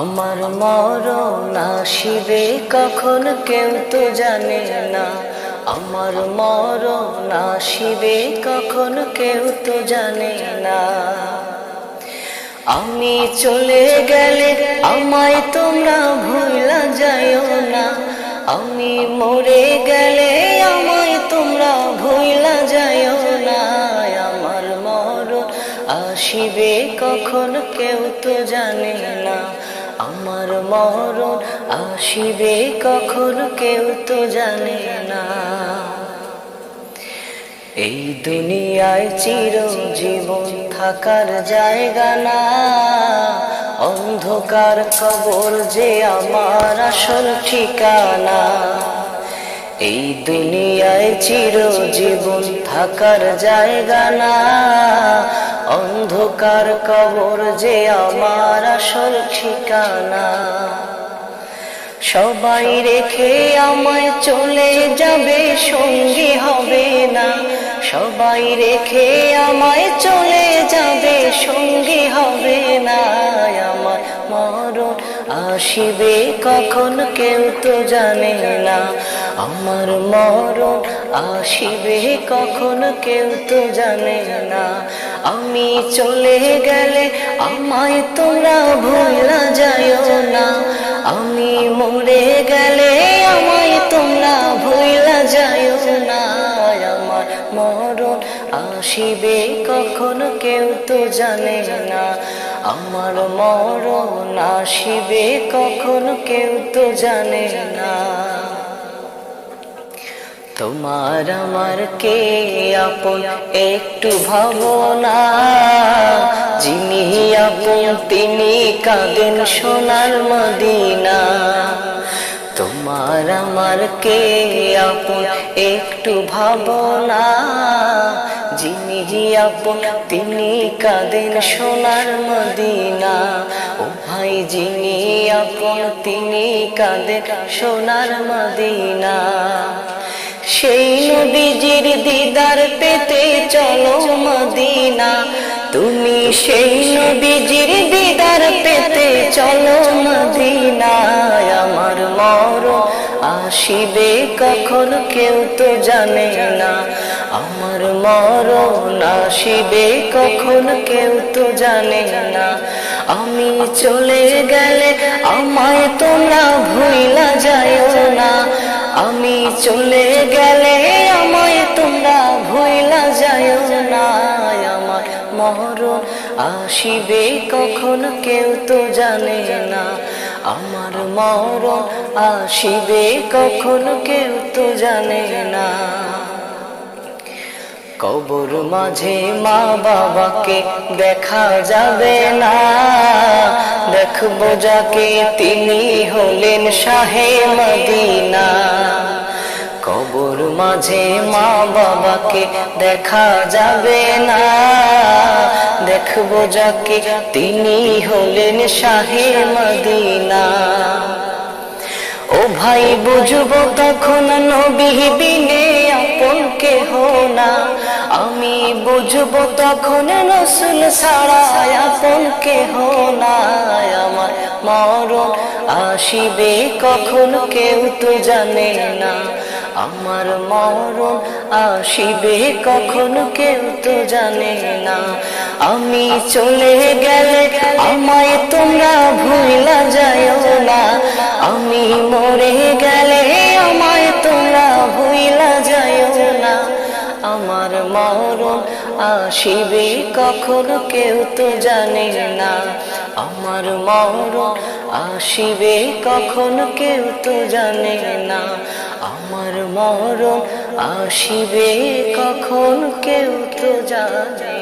আমার মরণ আসিবে কখন কেউ তো জানে না। আমার মরণ আসিবে কখন কেউ তো জানে না। আমি চলে গেলে আমায় তোমরা ভুলা যাইও না। আমি মরে গেলে আমায় তোমরা ভুলা যাইও না। আমার মরণ আসিবে কখন কেউ তো জানে না। আমার মরণ আসিবে কখন কেউ তো জানে না। এই দুনিয়ায় চিরজীবন থাকার জায়গা না। অন্ধকার কবর যে আমার আসল ঠিকানা। এই দুনিয়ায় চিরজীবন থাকার জায়গা না। অন্ধকার কবর যে আমার আসল ঠিকানা। সবাই রেখে আমায় চলে যাবে, সঙ্গী হবে না। সবাই রেখে আমায় চলে যাবে, সঙ্গী হবে না। আমার মরণ আসিবে কখন কেউ তো জানে না। আমার মরণ আসিবে কখন কেউ তো জানে না। আমি চলে গেলে আমায় তোমরা ভুলা যাইও না। আমি মরে গেলে আমায় তোমরা ভুলা যাইও না। আমার মরণ আসিবে কখন কেউ তো জানে না। আমার মরণ আসিবে কখন কেউ তো জানে না। তোমার আমার কে আপন একটু ভাবনা। যিনি আপন তিনি কাঁদেন সোনার মদিনা। তোমার আমার কে আপন একটু ভাবনা। যিনি আপন তিনি কাঁদেন সোনার মদিনা। ও ভাই যিনি আপন তিনি কাঁদেন সোনার মদিনা। সেই নবীজির দিদার পেতে চলো মদিনা। তুমি সেই নবীজির দিদার পেতে চলো মদিনা। আমার মরণ আসিবে কখন কেউ তো জানে না। আমার মরণ আসিবে কখন কেউ তো জানে না। আমি চলে গেলে আমায় তোমরা ভুলা যাইও না। আমি চলে গেলে আমায় তোমরা ভুলা যাইও না। আমার মরণ আসিবে কখন কেউ তো জানে না। আমার মরণ আসিবে কখন কেউ তো জানে না। কবর মাঝে মা বাবাকে দেখা যাবে না। দেখবো যাকে তিনি হলেন শাহে মদিনা। কবর মাঝে মা বাবাকে দেখা যাবে না। দেখবো যাকে তিনি হলেন শাহে মদিনা। ও ভাই বুঝবো তখন নবী বিনে আপন কেহ না। আমি বুঝবো তখন রাসূল ছাড়া আপন কেহ না। আমার মরণ আসিবে কখন কেউ তো জানে না। আমার মরণ আসিবে কখন কেউ তো জানে না। আমি চলে গেলে আমায় তোমরা ভুলা যাইও না। আমি মরে গেলে আমায় তোমরা ভুলা যাইও না। আমার মরণ আসিবে কখন কেউ তো জানে না। আমার মরণ আসিবে কখন কেউ তো জানে না। আমার মরণ আসিবে কখন কেউ তো জানে